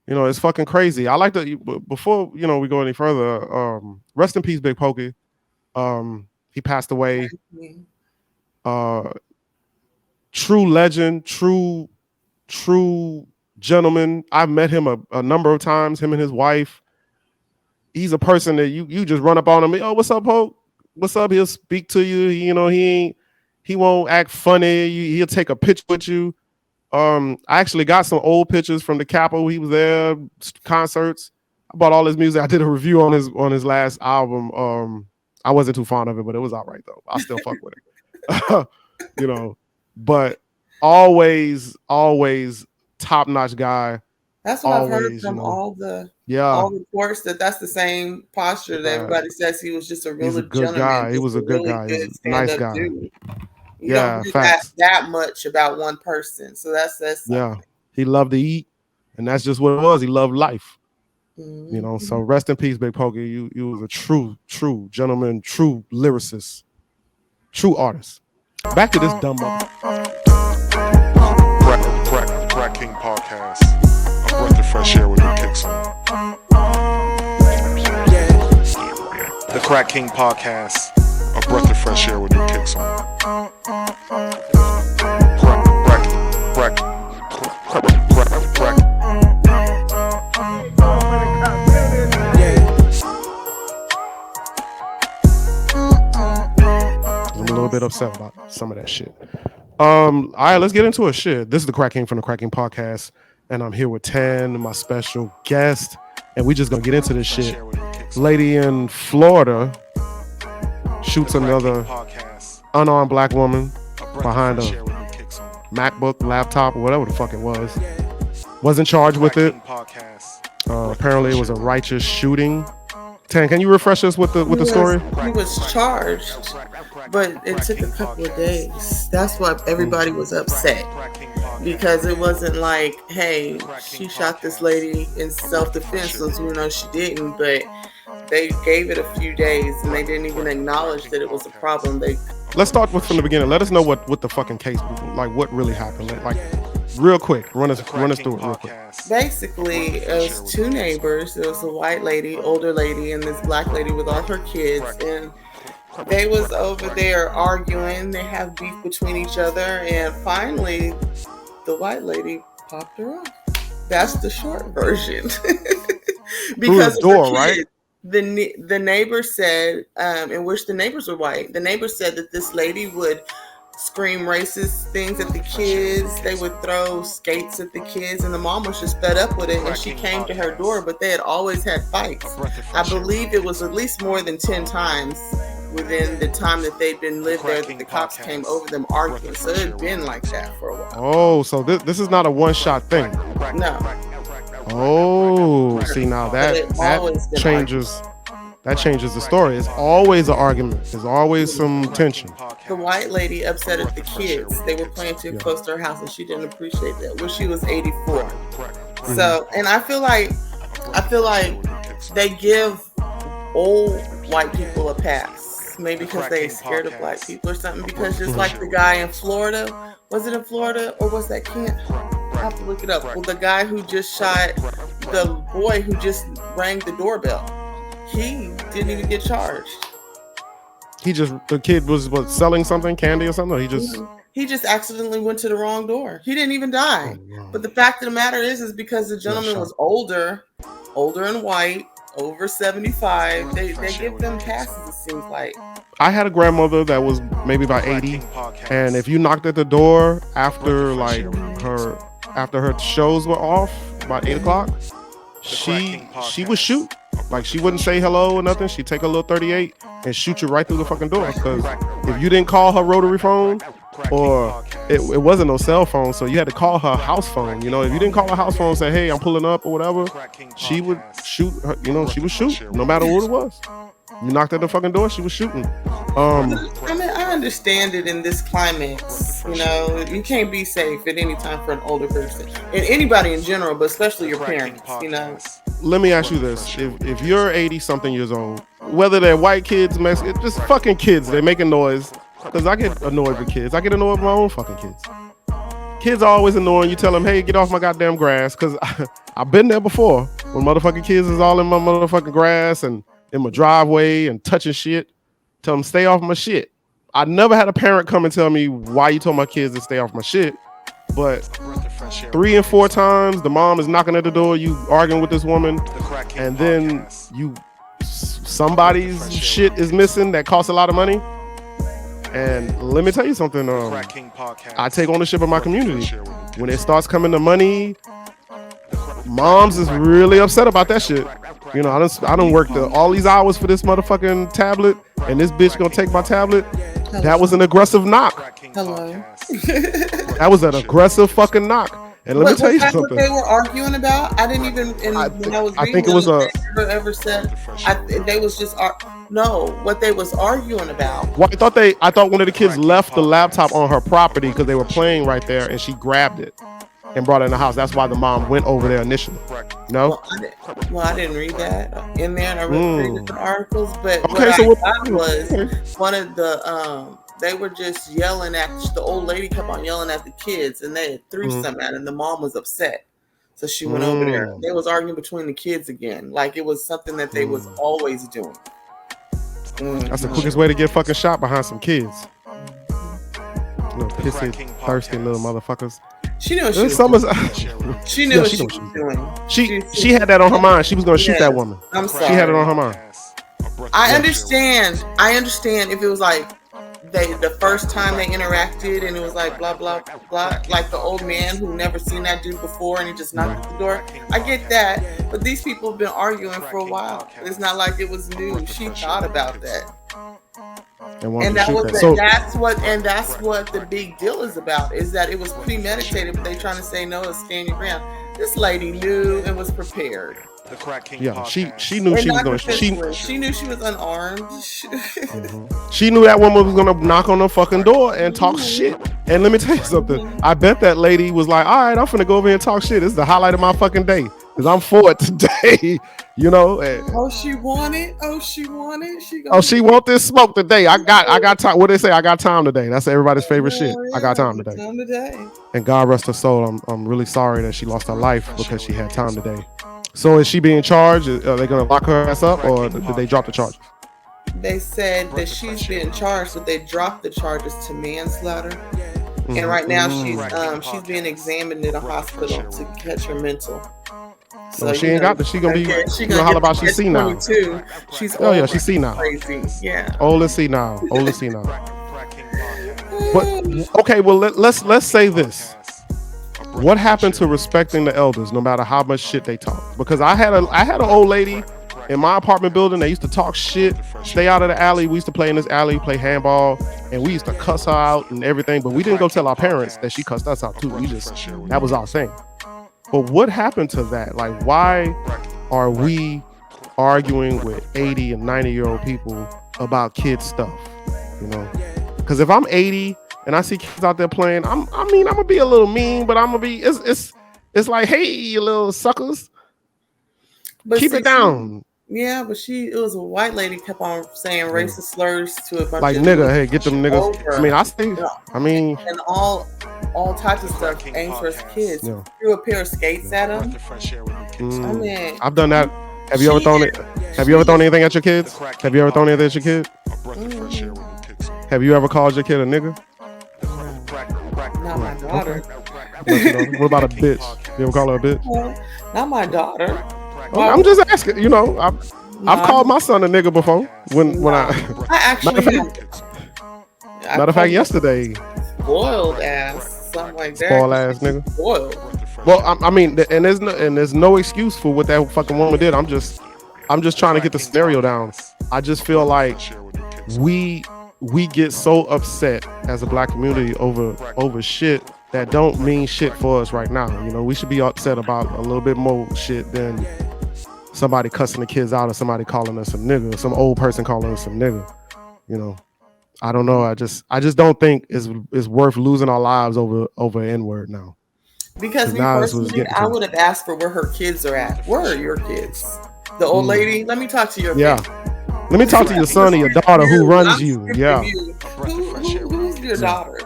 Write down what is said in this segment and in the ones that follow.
You know, it's fucking crazy. I like to before we go any further. Rest in peace, Big Pokey. He passed away. Uh, true legend, true gentleman. I've met him a number of times. Him and his wife. He's a person that you just run up on him. Oh, what's up, Poke? What's up? He'll speak to you. He won't act funny. He'll take a picture with you. I actually got some old pictures from the Capitol. He was there, concerts. I bought all his music. I did a review on his last album. I wasn't too fond of it, but it was all right though. I still fuck with it. But always top notch guy. That's what I've heard from all the reports that's the same posture that everybody says. He was just a really good guy. He was a good guy. He was a nice guy. Dude. You don't hear that much about one person, so that's something. He loved to eat, and that's just what it was. He loved life. Mm-hmm. So rest in peace, Big Pokey. You was a true gentleman, true lyricist, true artist. Back to this dumb mother. Crack King Podcast. A breath of fresh air with new kicks on. The Crack King Podcast. A breath of fresh air with new kicks on. Crack. I'm a little bit upset about some of that shit. All right, let's get into it. Shit. This is the Crack King from the Crack King Podcast, and I'm here with Tan, my special guest, and we just gonna get into this shit. Lady in Florida shoots another unarmed black woman behind a MacBook, laptop, or whatever the fuck it was. Wasn't charged with it. Apparently, it was a righteous shooting. Tan, can you refresh us with the story? He was charged, but it took a couple of days. That's why everybody was upset, because it wasn't like, hey, she shot this lady in self-defense, she didn't, but they gave it a few days and they didn't even acknowledge that it was a problem. Let's start from the beginning. Let us know what the fucking case, like what really happened. Like real quick, run us through it real quick. Basically, it was two neighbors. There was a white lady, older lady, and this black lady with all her kids, and they was over there arguing. They have beef between each other, and finally, the white lady popped her off. That's the short version. Because through the door, right? The neighbor said, in which the neighbors were white, the neighbor said that this lady would scream racist things at the kids. They would throw skates at the kids, and the mom was just fed up with it, and she came to her door, but they had always had fights. I believe it was at least more than 10 times within the time that they'd been lived there that the cops came over them arguing. So it had been like that for a while. Oh, so this is not a one-shot thing. No. Oh, see, now that changes the story. It's always an argument. There's always some tension. The white lady upset at the kids. They were playing too close to her house, and she didn't appreciate that. Well, she was 84. Mm-hmm. So, and I feel like they give old white people a pass. Maybe because they're scared of black people or something. Because just like the guy in Florida, was it in Florida or was that Kent? I have to look it up. Well, the guy who just shot the boy who just rang the doorbell, he didn't even get charged. The kid was selling something, candy or something? He just accidentally went to the wrong door. He didn't even die. Oh, no. But the fact of the matter is because the gentleman was older and white, over 75. They give them passes, it seems like. I had a grandmother that was maybe about 80, and if you knocked at the door after her shows were off about 8 o'clock, she would shoot. Like, she wouldn't say hello or nothing. She'd take a little 38 and shoot you right through the fucking door. Because if you didn't call her rotary phone, or it wasn't no cell phone, so you had to call her house phone. If you didn't call her house phone and say, hey, I'm pulling up or whatever, she would shoot her, she would shoot no matter what it was. You knocked at the fucking door, she was shooting. I understand it in this climate. You can't be safe at any time for an older person. And anybody in general, but especially your parents, Let me ask you this. If you're 80-something years old, whether they're white kids, Mexican, just fucking kids, they're making noise. Because I get annoyed with kids. I get annoyed with my own fucking kids. Kids are always annoying. You tell them, hey, get off my goddamn grass. Because I've been there before when motherfucking kids is all in my motherfucking grass and in my driveway and touching shit. Tell them stay off my shit. I never had a parent come and tell me why you told my kids to stay off my shit. But 3 and 4 times the mom is knocking at the door, you arguing with this woman, and then somebody's shit is missing that costs a lot of money. And let me tell you something, I take ownership of my community. When it starts coming to money, moms is really upset about that shit. You know, I done worked all these hours for this motherfucking tablet, and this bitch gonna take my tablet. Hello. That was an aggressive knock. Hello. That was an aggressive fucking knock. And let me tell you something. What they were arguing about? I didn't even. When I was reading, I think it was they never ever said. They was just no. What they was arguing about. Well, I thought one of the kids left the laptop on her property because they were playing right there, and she grabbed it and brought it in the house. That's why the mom went over there initially. No. Well, I didn't read that in there, and I read different articles. But okay, what I got was one of the they were just yelling at the old lady, kept on yelling at the kids, and they had threw some at, and the mom was upset, so she went over there. They was arguing between the kids again, like it was something that they was always doing. That's the quickest way to get fucking shot behind some kids. Little pissy, thirsty little motherfuckers. She knew what she was doing. She knew what she was doing. She had that on her mind. She was gonna shoot that woman. I'm sorry. She had it on her mind. I understand if it was like the first time they interacted and it was like blah blah blah, like the old man who never seen that dude before and he just knocked at the door. I get that, but these people have been arguing for a while. It's not like it was new. She thought about that. And that's what the big deal is about, is that it was premeditated, but they trying to say no, stand your ground. This lady knew and was prepared. Yeah, she knew she was going to. She knew she was unarmed. She knew that woman was going to knock on the fucking door and talk shit. And let me tell you something. I bet that lady was like, all right, I'm finna go over here and talk shit. This is the highlight of my fucking day because I'm for it today. You know. She want it. She want this smoke today. I got time. What they say? I got time today. That's everybody's favorite shit. I got time today. And God rest her soul. I'm really sorry that she lost her life because she had time today. So is she being charged? Are they going to lock her ass up, or did they drop the charges? They said that she's being charged, but they dropped the charges to manslaughter. And right now she's being examined in a hospital to catch her mental. So she ain't got this. She gonna be. She gonna holler about she's seen now. She's she's seen now. Crazy. Yeah. Old and see now. But okay, well let's say this. What happened to respecting the elders, no matter how much shit they talk? Because I had an old lady in my apartment building. They used to talk shit, stay out of the alley. We used to play in this alley, play handball, and we used to cuss her out and everything. But we didn't go tell our parents that she cussed us out too. That was our thing. But what happened to that? Like, why are we arguing with 80 and 90-year-old people about kid stuff? You know, because if I'm 80 and I see kids out there playing, I'm gonna be a little mean, but I'm gonna be. It's like, hey, you little suckers, but keep it down. But it was a white lady kept on saying racist slurs to a bunch like of nigga. Hey, get them niggas. Over. And all types of stuff aimed for kids. Yeah. Threw a pair of skates at them. I've done that. Have you ever thrown it? Have you ever thrown anything at your kids? Have you ever thrown anything at your kid? Have you ever called your kid a nigga? Not my daughter. What about a bitch? You ever call her a bitch? Not my daughter. I'm just asking. You know, I've called my son a nigga before. When I actually matter of fact, yesterday. Spoiled ass, something like that. Spoiled ass nigga. Spoiled. Well, I mean, and there's no excuse for what that fucking woman did. I'm just trying to get the scenario down. I just feel like we get so upset as a black community over shit that don't mean shit for us right now. You know, we should be upset about a little bit more shit than somebody cussing the kids out or somebody calling us a nigga, or some old person calling us a nigga. You know, I don't know. I just don't think it's worth losing our lives over N-word now. Because me personally, I would have asked for where her kids are at. Where are your kids? The old lady. Let me talk to your kid. Let me talk to your son or your daughter who runs you. Yeah. Who's your daughter?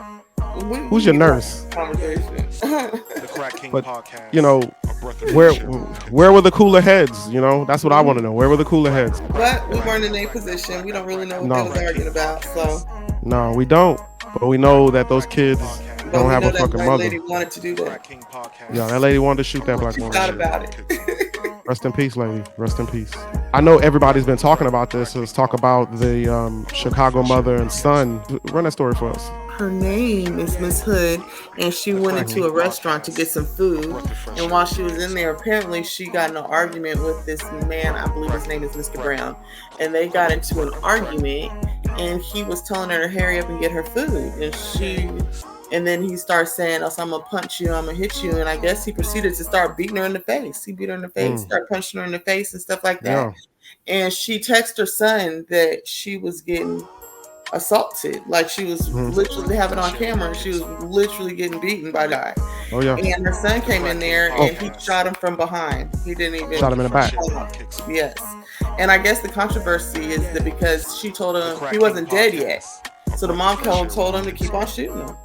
Who's your nurse? Conversation. The Crack King But podcast. you know, where were the cooler heads? You know, that's what I want to know. Where were the cooler heads? But we weren't in a position. We don't really know what No. they was arguing about. So, No, we don't. But we know that those kids but don't we have know a that fucking white mother. lady wanted to do that. Yeah, that lady wanted to shoot that black She woman. thought about it. Rest in peace, lady. Rest in peace. I know everybody's been talking about this. Let's talk about the Chicago mother and son. Run that story for us. Her name is Miss Hood, and she went into a restaurant to get some food. And while she was in there, apparently she got in an argument with this man. I believe his name is Mr. Brown. And they got into an argument, and he was telling her to hurry up and get her food. And then he starts saying, "Oh, I'm gonna punch you, I'm gonna hit you." And I guess he proceeded to start beating her in the face. He beat her in the face, started punching her in the face and stuff like that. Yeah. And she texted her son that she was getting assaulted, like she was literally having it on camera. She was literally getting beaten by the guy. Oh yeah. And her son came in there and he shot him from behind. He didn't even Shot him in the back. Yes. And I guess the controversy is that because she told him he wasn't dead yet, so the mom told him to keep on shooting him.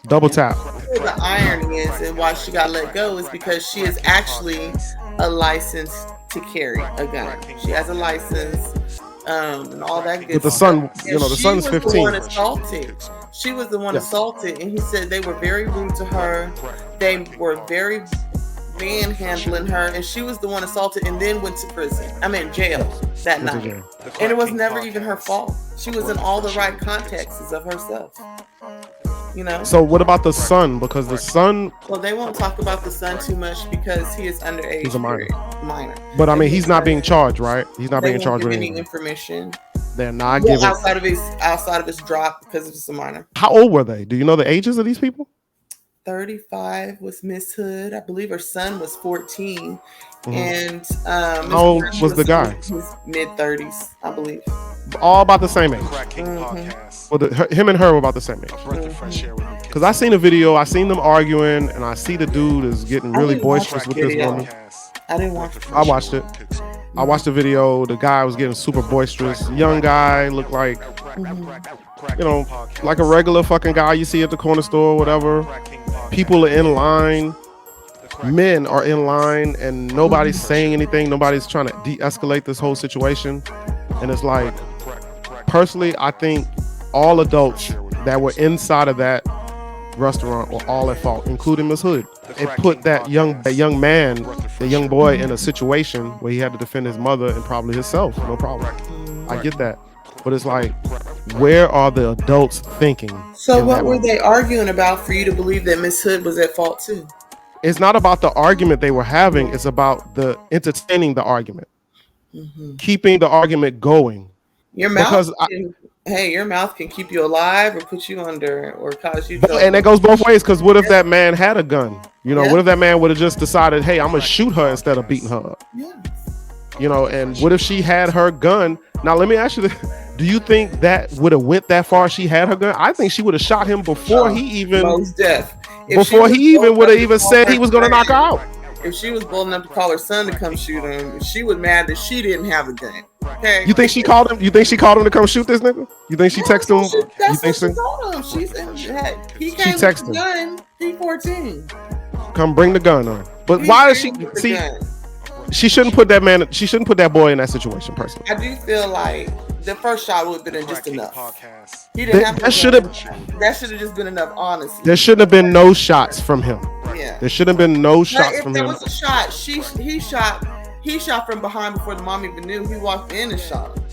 Double tap. The irony is, and why she got let go is because she is actually a license to carry a gun. She has a license, and all that good But the stuff. son, you know, the She son's was the 15. one assaulted. She was the one assaulted, and he said they were very rude to her. They were very manhandling her, and she was the one assaulted and then went to jail that night. And it was never even her fault. She was in all the right contexts of herself. You know? So what about the son? Because the son, Well, they won't talk about the son too much because he is underage. He's a minor. Minor. but I mean, he's not being charged, right? He's not They being won't charged give with any anything. information. They're not Well, giving. outside of his drop because it's a minor. How old were they? Do you know the ages of these people? 35 was Miss Hood. I believe her son was 14. Mhm. And How old was the guy? His mid-30s, I believe. All about the same age. Mhm. Well, him and her were about the same age. Because I seen a video, I seen them arguing, and I see the dude is getting really didn't watch boisterous that with this video. woman. I didn't watch I watched it. I watched the video. The guy was getting super boisterous. Young guy, looked like, you know, like a regular fucking guy you see at the corner store or whatever. People are in line. Men are in line, and nobody's saying anything. Nobody's trying to de-escalate this whole situation. And it's like, personally, I think all adults that were inside of that restaurant were all at fault, including Miss Hood. It put that young man, the young boy, in a situation where he had to defend his mother and probably himself. No problem. I get that. But it's like, where are the adults thinking? So in what that were moment? they arguing about for you to believe that Miss Hood was at fault too? It's not about the argument they were having. It's about the entertaining the argument, keeping the argument going. Your mouth, Because your mouth can keep you alive or put you under or cause you trouble. And it goes both ways. Because what if that man had a gun? You know, Yeah. what if that man would have just decided, hey, I'm gonna shoot her instead of beating her up? Yeah. You know, and what if she had her gun? Now, let me ask you this. Do you think that would have went that far if she had her gun? I think she would have shot him before he even, Most deaf. If she before was he even bold would have enough even to call said her he was going to son- knock her out. If she was bold enough to call her son to come shoot him, she was mad that she didn't have a gun. Okay. You think she called him? You think she called him to come shoot this nigga? You think she texted him? You That's think what she told him. She said, he came with texted the gun. He 14. come bring the gun on? But He why does she came with the see? gun. She shouldn't put that man. She shouldn't put that boy in that situation. Personally, I do feel like the first shot would have been just enough. He didn't have that should have. That should have just been enough, honestly. There shouldn't have been no shots from him. Yeah. There shouldn't have been no But shots if from there him. was a shot, he shot from behind before the mom even knew. He walked in and shot him.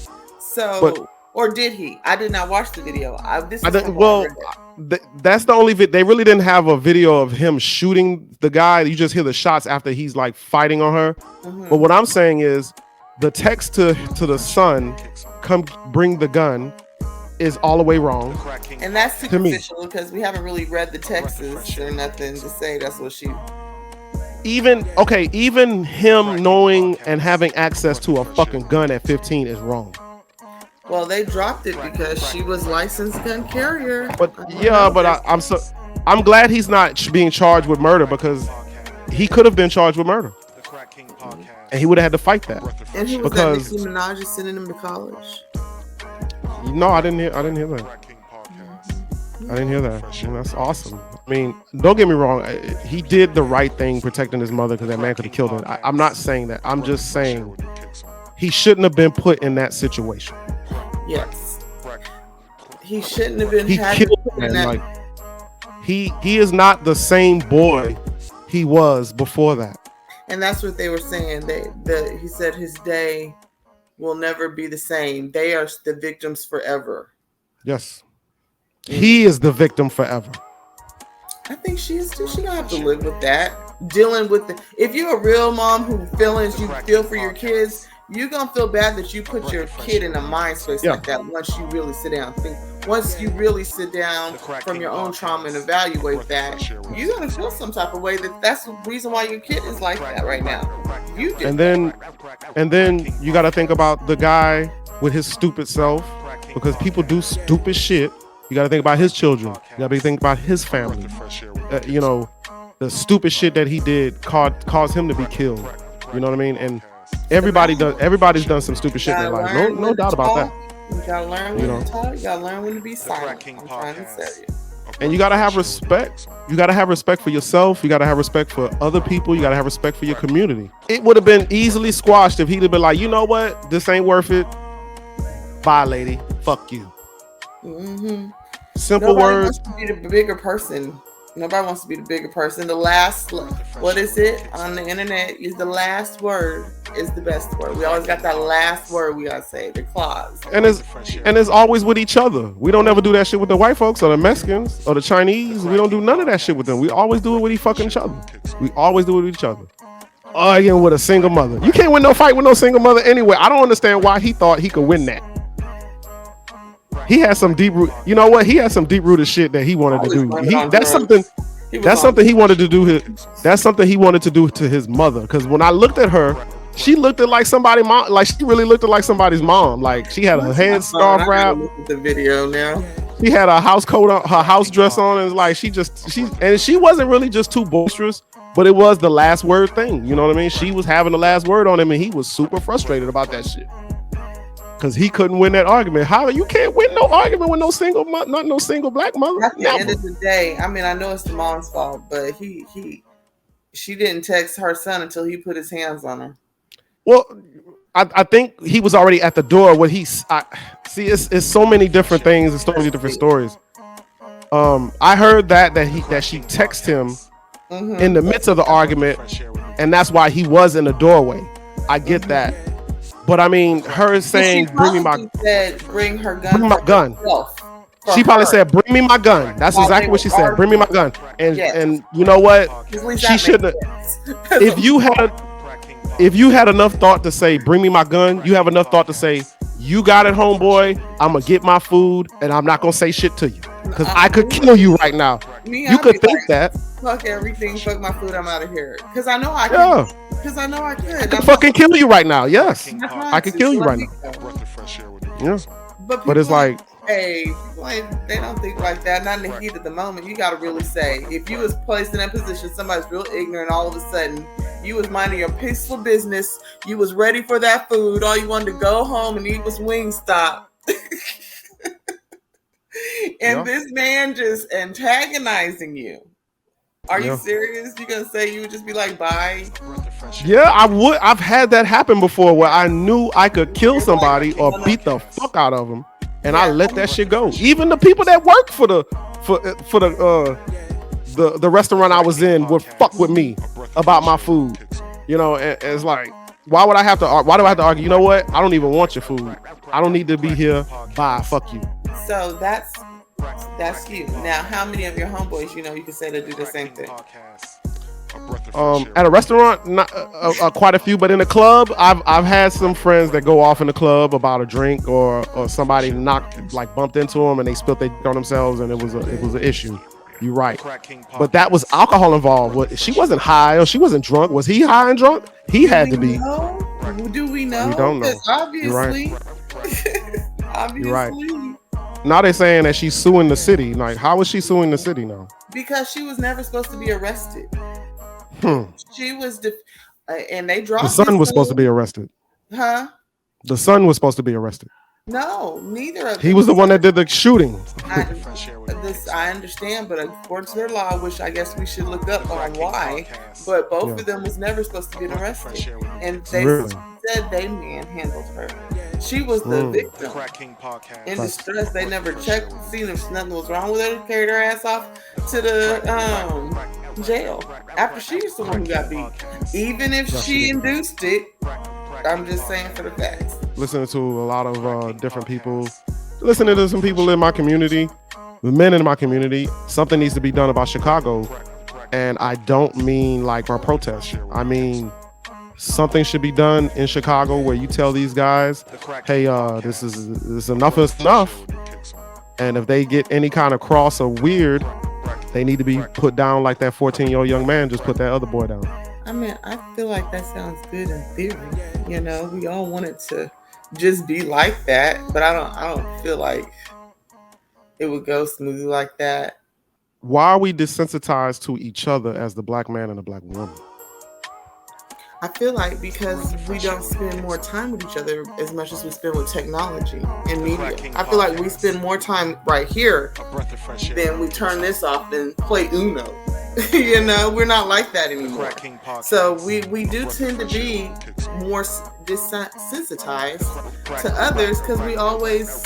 So, But- or did he? I did not watch the video. That's the only they really didn't have a video of him shooting the guy. You just hear the shots after he's like fighting on her. But what I'm saying is the text to the son, come bring the gun, is all the way wrong. and that's to me. superficial because we haven't really read the texts or nothing to say that's what she. Even him knowing and having access to a fucking gun at 15 is wrong. Well, they dropped it because she was licensed gun carrier. But yeah, but I'm glad he's not being charged with murder, because he could have been charged with murder, and he would have had to fight that. And he was because- that Nicki Minaj is sending him to college. No, I didn't hear that. I didn't hear that. That's awesome. I mean, don't get me wrong. He did the right thing protecting his mother because that man could have killed her. I'm not saying that. I'm just saying he shouldn't have been put in that situation. Yes. He shouldn't have been. He killed him. Like he is not the same boy he was before that. And that's what they were saying. He said his day will never be the same. They are the victims forever. Yes. He is the victim forever. I think she is too. She gonna have to live with that. Dealing with if you're a real mom who you feel for your kids, you're gonna feel bad that you put your kid in a mind space like that. Once you really sit down, from your own trauma and evaluate that, you're gonna feel some type of way that's the reason why your kid is like that right now. You did. And then you got to think about the guy with his stupid self, because people do stupid shit. You got to think about his children. You got to think about his family. You know, the stupid shit that he did caused him to be killed. You know what I mean? And everybody's done some stupid shit in their life. No doubt about that. You gotta learn when to talk. You gotta learn when to be silent. I'm trying to tell you. And you gotta have respect. You gotta have respect for yourself. You gotta have respect for other people. You gotta have respect for your community. It would have been easily squashed if he'd have been like, you know what? This ain't worth it. Bye, lady. Fuck you. Mm-hmm. Simple words. Nobody wants to be the bigger person. Nobody wants to be the bigger person. The last, what is it on the internet? Is the last word is the best word. We always got that last word we gotta say, the clause. And it's always with each other. We don't ever do that shit with the white folks or the Mexicans or the Chinese. We don't do none of that shit with them. We always do it with each other. We always do it with each other. Arguing with a single mother. You can't win no fight with no single mother anyway. I don't understand why he thought he could win that. He had some deep root. You know what? He had some deep rooted shit that he wanted to do. That's something he wanted to do. That's something he wanted to do to his mother. Because when I looked at her, she looked at like somebody's mom. Like she really looked at like somebody's mom. Like she had a head scarf wrap. Look at the video now. She had a house coat on, her house dress on, and like she wasn't really just too boisterous, but it was the last word thing. You know what I mean? She was having the last word on him, and he was super frustrated about that shit. Because he couldn't win that argument. How you can't win no argument with no single black mother? At the end of the day, I mean, I know it's the mom's fault, but she didn't text her son until he put his hands on her. Well, I think he was already at the door when it's so many different things and so many different stories. I heard that she texted him in the midst of the argument, and that's why he was in the doorway. I get that. But I mean, her saying, "Bring me my gun." Bring her gun. Bring my gun. She probably said, "Bring me my gun." That's exactly what she said. Bring me my gun. And you know what? She shouldn't. If you had enough thought to say, "Bring me my gun," you have enough thought to say, "You got it, homeboy. I'm gonna get my food, and I'm not gonna say shit to you because I could kill you right now." You could think that. Fuck everything. Fuck my food. I'm out of here. Because I know I can. Yeah. Because I know I could. I could fucking kill you right now. Yes, I could kill you right now. Yeah. But it's like, hey, they don't think like that. Not in the heat of the moment. You got to really say, if you was placed in that position, somebody's real ignorant. All of a sudden, you was minding your peaceful business. You was ready for that food. All you wanted to go home and eat was Wingstop. And this man just antagonizing you. Are you serious? You gonna say you would just be like, bye? Yeah, I would. I've had that happen before where I knew I could kill somebody or beat the fuck out of them, and I let that shit go. Even the people that work for the restaurant I was in would fuck with me about my food. You know, and it's like, why do I have to argue? You know what? I don't even want your food. I don't need to be here. Bye. Fuck you. So that's you. Now, how many of your homeboys, you can say they do the same thing? At a restaurant, not quite a few, but in a club, I've had some friends that go off in the club about a drink or somebody bumped into them and they spilled their on themselves and it was an issue. You're right, but that was alcohol involved. She wasn't high or she wasn't drunk. Was he high and drunk? He had to be. Do we know? We don't know. Obviously. You're right. Obviously. You're right. Now they're saying that she's suing the city. Like, how is she suing the city now? Because she was never supposed to be arrested. She was, and they dropped. The son was supposed to be arrested. Huh? The son was supposed to be arrested. No, neither of them. He was the one that did the shooting. this I understand, but according to their law, which I guess we should look up on why, but both of them was never supposed to get arrested, and they said they manhandled her. She was the victim in distress. They never checked, seen if nothing was wrong with her, carried her ass off to the jail after she was the one who got beat. Even if she induced it, I'm just saying for the facts. Listening to a lot of different people, listening to some people in my community, the men in my community, something needs to be done about Chicago. And I don't mean like our protest. I mean, something should be done in Chicago where you tell these guys, hey, this is enough is enough. And if they get any kind of cross or weird, they need to be put down like that 14-year-old young man just put that other boy down. I mean, I feel like that sounds good in theory. You know, we all want it to just be like that, but I don't feel like it would go smoothly like that. Why are we desensitized to each other as the black man and the black woman? I feel like because we don't spend more time with each other as much as we spend with technology and media. I feel like we spend more time right here than we turn this off and play Uno. You know, we're not like that anymore. So we do tend to be more desensitized to others because we always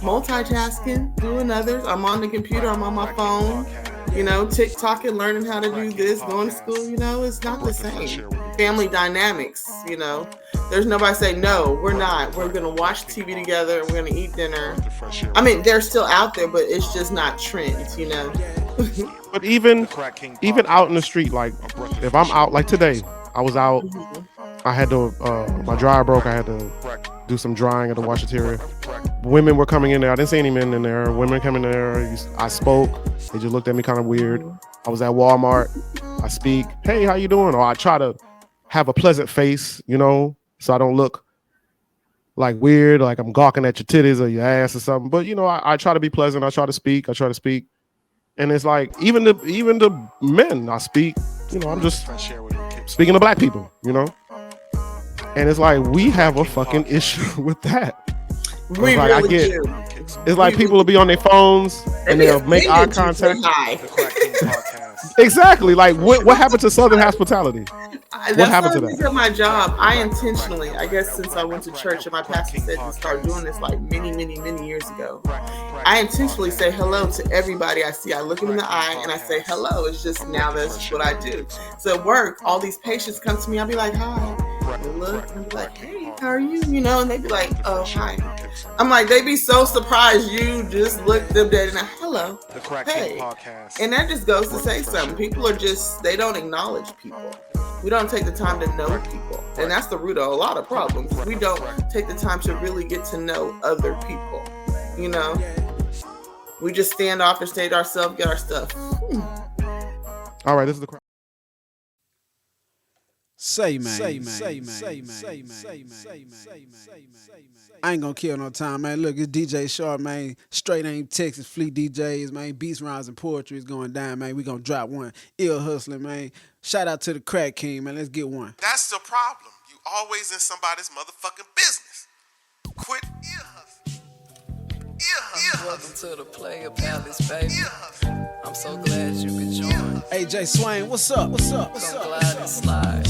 multitasking, doing others. I'm on the computer, I'm on my phone, you know, TikTok and learning how to do this, going to school, you know, it's not the same. Family dynamics, you know. There's nobody say, no, we're not. We're going to watch TV together. We're going to eat dinner. I mean, they're still out there, but it's just not trends, you know. But even out in the street, like if I'm out, like today, I was out. I had to, my dryer broke. I had to do some drying at the washateria. Women were coming in there. I didn't see any men in there. Women coming in there. I spoke. They just looked at me kind of weird. I was at Walmart. I speak. Hey, how you doing? Or I try to have a pleasant face, you know, so I don't look like weird, like I'm gawking at your titties or your ass or something. But you know, I try to be pleasant. I try to speak. And it's like even the men I speak, you know, I'm just speaking to black people, you know. And it's like we have a fucking issue with that. We like, really do. It's like people will be on their phones and they'll make eye contact. Exactly. Like what happened to Southern hospitality? What happened to that? At my job, I intentionally, I guess since I went to church and my pastor said to start doing this like many years ago, I intentionally say hello to everybody I see. I look them in the eye and I say hello. It's just now that's just what I do. So at work, all these patients come to me. I'll be like, hi. They look and I'll be like, hey, how are you? You know, and they be like, oh, hi. I'm like, they be so surprised you just look them dead and hello. Hey. And that just goes to say something. People are just, they don't acknowledge people. We don't take the time to know people. And that's the root of a lot of problems. We don't take the time to really get to know other people. You know? We just stand off and stay to ourselves, get our stuff. All right, this is the crowd. Say, man. I ain't gonna kill no time, man. Look, it's DJ Sharp, man. Straight aim Texas Fleet DJs, man. Beats, rhymes, and poetry is going down, man. We gonna drop one. Ill hustling, man. Shout out to the Crack King, man. Let's get one. That's the problem. You always in somebody's motherfucking business. Quit ear hustling. Welcome to the Player Palace, baby. I'm so glad you could join. AJ Swain, what's up? Come glide and slide.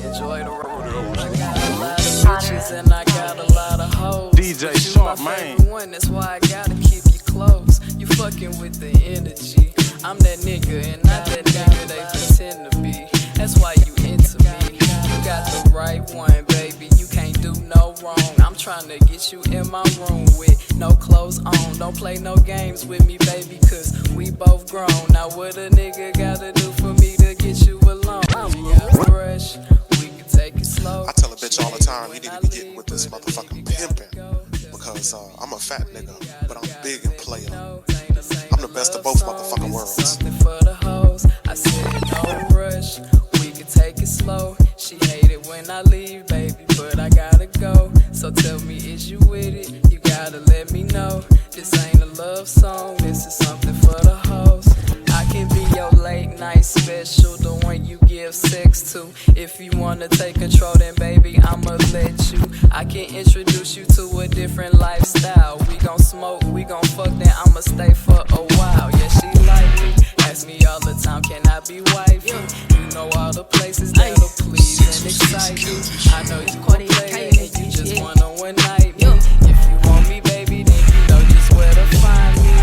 Enjoy the road. I got a lot of bitches and I got a lot of hoes. DJ Sharp, man. One, that's why I gotta keep you close. You fucking with the energy. I'm that nigga and not that nigga they pretend to be. That's why you into me. You got the right one, baby. You can't do no wrong. I'm trying to get you in my room with no clothes on. Don't play no games with me, baby, cause we both grown. Now what a nigga gotta do for me to get you alone? You got fresh, we can take it slow. I tell a bitch all the time, you need to be getting with this motherfucking pimpin'. Because I'm a fat nigga, but I'm big and player. I'm the best of both motherfucking worlds. Something for the hoes. I said no rush, we can take it slow. She hate it when I leave, baby, but I gotta go. So tell me, is you with it? You gotta let me know. This ain't a love song, this is something for the hoes. I can be your late night special, the one you give sex to. If you wanna take control, then baby, I'ma let you. I can introduce you to a different lifestyle. We gon' smoke, we gon' fuck, then I'ma stay for a while. Yeah, she like me, ask me all the time, can I be wifey? You know all the places that'll please and excite you. I know you can play it and you just wanna one night me. If you want me, baby, then you know just where to find me.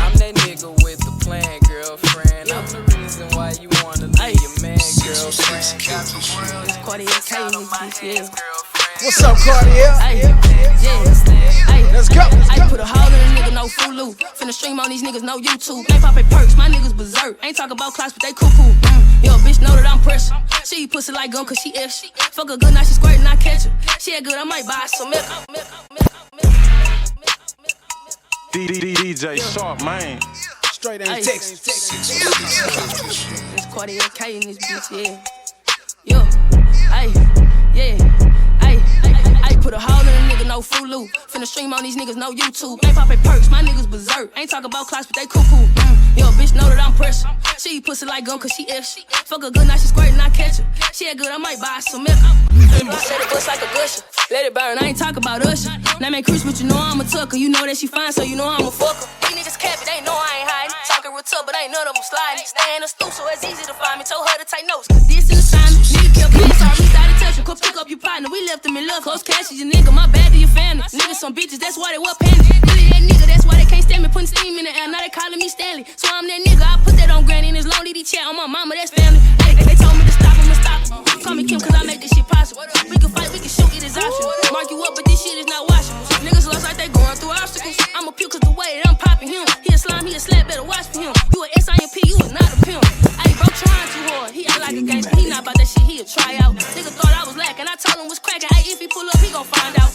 I'm that nigga with the plan, girlfriend. I'm the reason why you wanna leave your man, girlfriend. Got the world inside of my hands, girlfriend. What's up, Cartier? Let's go. I put a hole in a nigga, no Hulu. Finna stream on these niggas, no YouTube. They poppin' perks, my niggas berserk. Ain't talk about clocks, but they cuckoo. Yo, bitch know that I'm pressure. She eat pussy like gum, cause she F. Fuck her good, now she squirtin', I catch her. She ain't good, I might buy some milk. DJ Sharp, man. Straight ain't Texas. It's Cartier K in this bitch, yeah. Yo, ay, yeah. I put a hole in a nigga, no Hulu. Finna stream on these niggas, no YouTube. They poppin' perks, my niggas berserk. Ain't talk about clocks, but they cuckoo. Yo, bitch know that I'm pressure. She eat pussy like gum, cause she F. Fuck her good, now she squirtin', I catch her. She ain't good, I might buy some milk. I said it bust like a gusher. Let it burn, I ain't talk about Usher. Now make Chris, but you know I'm a tucker. You know that she fine, so you know I'm a fucker. These niggas cap it, they know I ain't hiding. Talking real tough, but ain't none of them sliding. Stay in the stoop, so it's easy to find me. Told her to take notes, cause this in the sign. Nigga kept playing, sorry, we started touching. Come pick up your partner, we left them in love. Close cash is your nigga, my bad to your family. Niggas some bitches, that's why they were panning. Really that nigga, that's why they can't stand me. Putting steam in the air, now they calling me Stanley. So I'm that nigga.